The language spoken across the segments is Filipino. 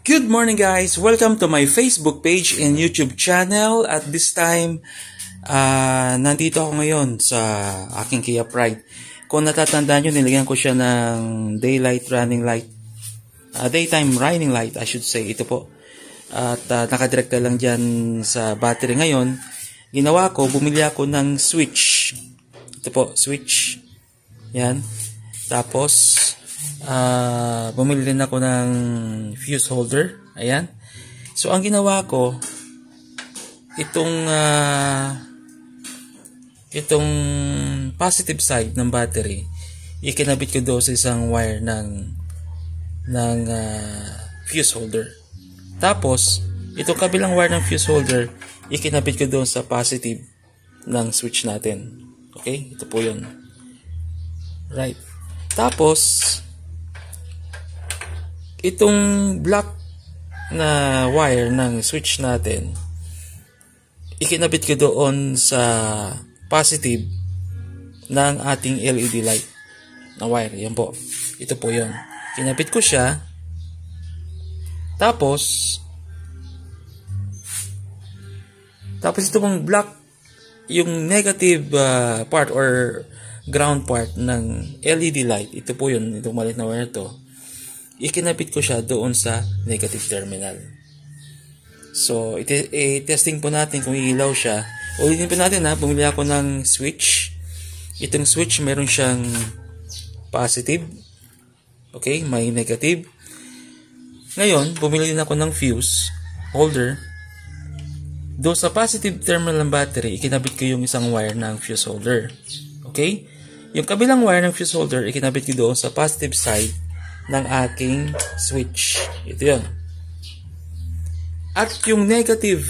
Good morning guys! Welcome to my Facebook page and YouTube channel. At this time, nandito ako ngayon sa aking Kia Pride. Kung natatandaan nyo, nilagyan ko siya ng daytime running light, I should say. Ito po. At nakadirekta lang dyan sa battery ngayon. Ginawa ko, bumili ako ng switch. Ito po, switch. Yan. Tapos, bumili din ako ng fuse holder. Ayan. So, ang ginawa ko, itong positive side ng battery, ikinabit ko doon sa isang wire ng fuse holder. Tapos, itong kabilang wire ng fuse holder, ikinabit ko doon sa positive ng switch natin. Okay? Ito po yun. Right. Tapos, itong black na wire ng switch natin, ikinabit ko doon sa positive ng ating LED light na wire. Yan po. Ito po yun. Kinabit ko siya. Tapos ito pong black, yung negative part or ground part ng LED light, ito po yun, itong maliit na wire to, ikinabit ko siya doon sa negative terminal. So, testing po natin kung iilaw siya. Ulitin po natin ha, bumili ako ng switch. Itong switch, meron siyang positive. Okay, may negative. Ngayon, bumili din ako ng fuse holder. Doon sa positive terminal ng battery, ikinabit ko yung isang wire ng fuse holder. Okay? Yung kabilang wire ng fuse holder, ikinabit ko doon sa positive side ng aking switch. Ito yun. At yung negative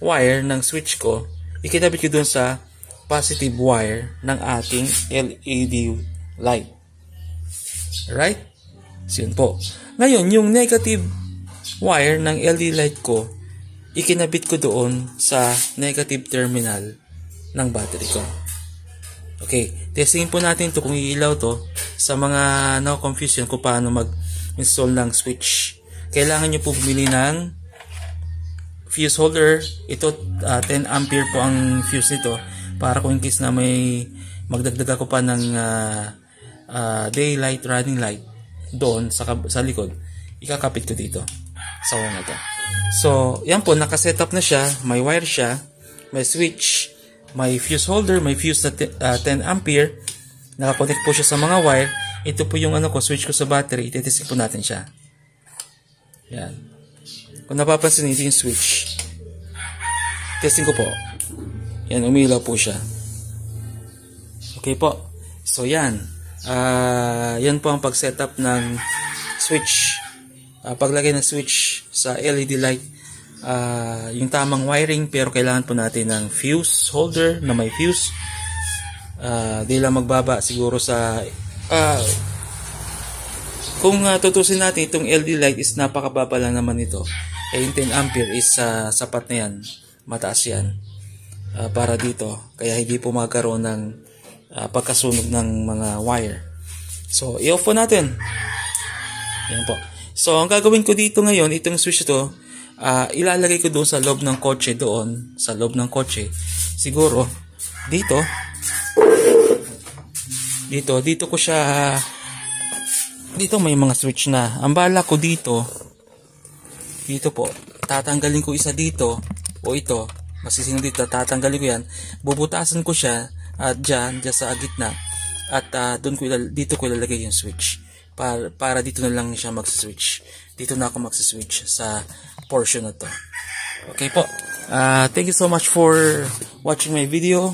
wire ng switch ko, ikinabit ko doon sa positive wire ng ating LED light. Right? So yun po. Ngayon, yung negative wire ng LED light ko, ikinabit ko doon sa negative terminal ng battery ko. Okay, testingin po natin to kung iilaw to sa mga na-confusion kung paano mag-install ng switch. Kailangan nyo po bumili ng fuse holder. Ito 10 ampere po ang fuse nito para kung in case na may magdagdag ako pa ng daylight running light doon sa likod, ikakapit ko dito sa wire na to. So, yan po, nakasetup na siya, may wire siya, may switch, may fuse holder, may fuse na 10 ampere. Nakakonect po siya sa mga wire. Ito po yung switch ko sa battery. Itetesting po natin siya. Yan. Kung napapansin niyo, ito yung switch. Testing ko po. Yan, umilaw po siya. Okay po. So, yan. Yan po ang pag-setup ng switch. Paglagay ng switch sa LED light. Yung tamang wiring, pero kailangan po natin ng fuse holder na may fuse. Di lang magbaba siguro sa kung tutusin natin, itong LED light is napakababa lang naman ito. Yung 10 ampere is sapat na yan, mataas yan para dito, kaya hindi po magkaroon ng pagkasunog ng mga wire. So i-off po natin. Yan po. So ang gagawin ko dito ngayon, itong switch ito, ilalagay ko doon sa loob ng kotse, siguro dito ko siya, dito may mga switch na. Ang bala ko dito po, tatanggalin ko isa dito, o ito masisinong dito, tatanggalin ko yan, bubutasan ko siya at dyan sa gitna, at dito ko ilalagay yung switch para dito na lang siya mag-switch. Dito na ako mag-switch sa portion na to. Okay po. Thank you so much for watching my video.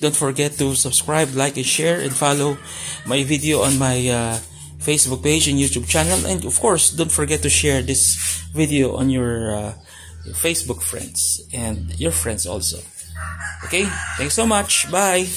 Don't forget to subscribe, like, and share, and follow my video on my Facebook page and YouTube channel. And of course, don't forget to share this video on your Facebook friends and your friends also. Okay? Thanks so much. Bye!